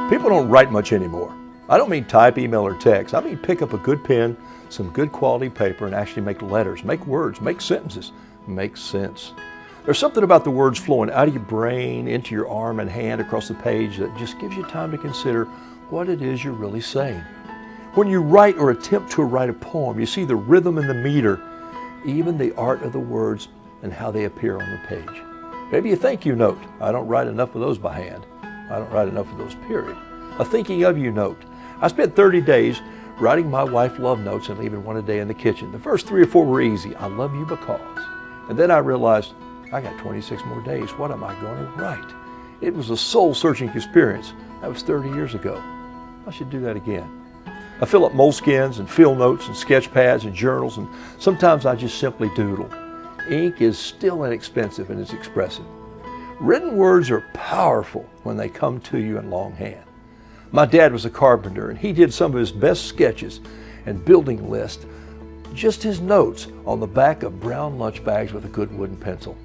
People don't write much anymore. I don't mean type, email, or text. I mean pick up a good pen, some good quality paper, and actually make letters, make words, make sentences, make sense. There's something about the words flowing out of your brain, into your arm and hand across the page that just gives you time to consider what it is you're really saying. When you write or attempt to write a poem, you see the rhythm and the meter, even the art of the words and how they appear on the page. Maybe a thank you note. I don't write enough of those by hand. I don't write enough of those, period. A thinking of you note. I spent 30 days writing my wife love notes and leaving one a day in the kitchen. The first 3 or 4 were easy. I love you because. And then I realized, I got 26 more days. What am I going to write? It was a soul-searching experience. That was 30 years ago. I should do that again. I fill up moleskins and field notes and sketch pads and journals, and sometimes I just simply doodle. Ink is still inexpensive and it's expressive. Written words are powerful when they come to you in longhand. My dad was a carpenter, and he did some of his best sketches and building lists, just his notes on the back of brown lunch bags with a good wooden pencil.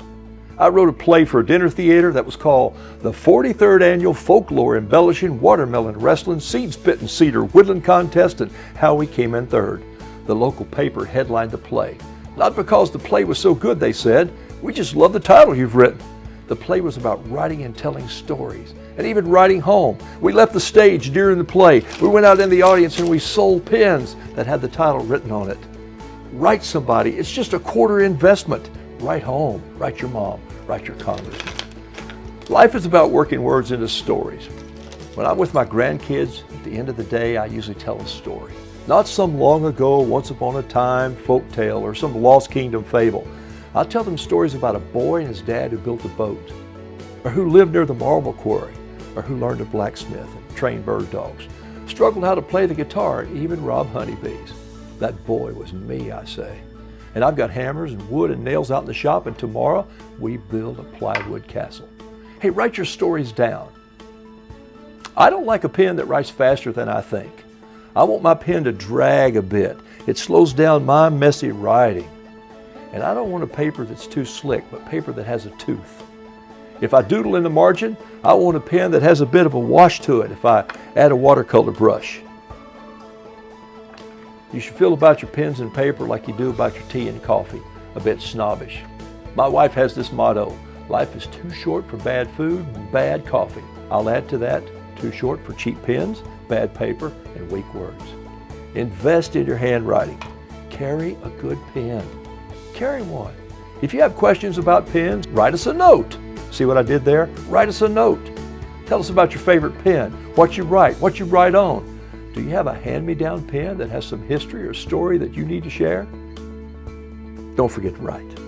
I wrote a play for a dinner theater that was called the 43rd Annual Folklore Embellishing Watermelon Wrestling Seed Spitting Cedar Woodland Contest, and how we came in third. The local paper headlined the play. Not because the play was so good, they said. We just love the title you've written. The play was about writing and telling stories, and even writing home. We left the stage during the play. We went out in the audience and we sold pens that had the title written on it. Write somebody. It's just a quarter investment. Write home. Write your mom. Write your congressman. Life is about working words into stories. When I'm with my grandkids, at the end of the day, I usually tell a story. Not some long ago, once upon a time folk tale or some lost kingdom fable. I'll tell them stories about a boy and his dad who built a boat, or who lived near the marble quarry, or who learned to blacksmith and train bird dogs, struggled how to play the guitar and even rob honeybees. That boy was me, I say. And I've got hammers and wood and nails out in the shop, and tomorrow we build a plywood castle. Hey, write your stories down. I don't like a pen that writes faster than I think. I want my pen to drag a bit. It slows down my messy writing. And I don't want a paper that's too slick, but paper that has a tooth. If I doodle in the margin, I want a pen that has a bit of a wash to it if I add a watercolor brush. You should feel about your pens and paper like you do about your tea and coffee, a bit snobbish. My wife has this motto: life is too short for bad food and bad coffee. I'll add to that, too short for cheap pens, bad paper, and weak words. Invest in your handwriting. Carry a good pen. Carry one. If you have questions about pens, write us a note. See what I did there? Write us a note. Tell us about your favorite pen, what you write on. Do you have a hand-me-down pen that has some history or story that you need to share? Don't forget to write.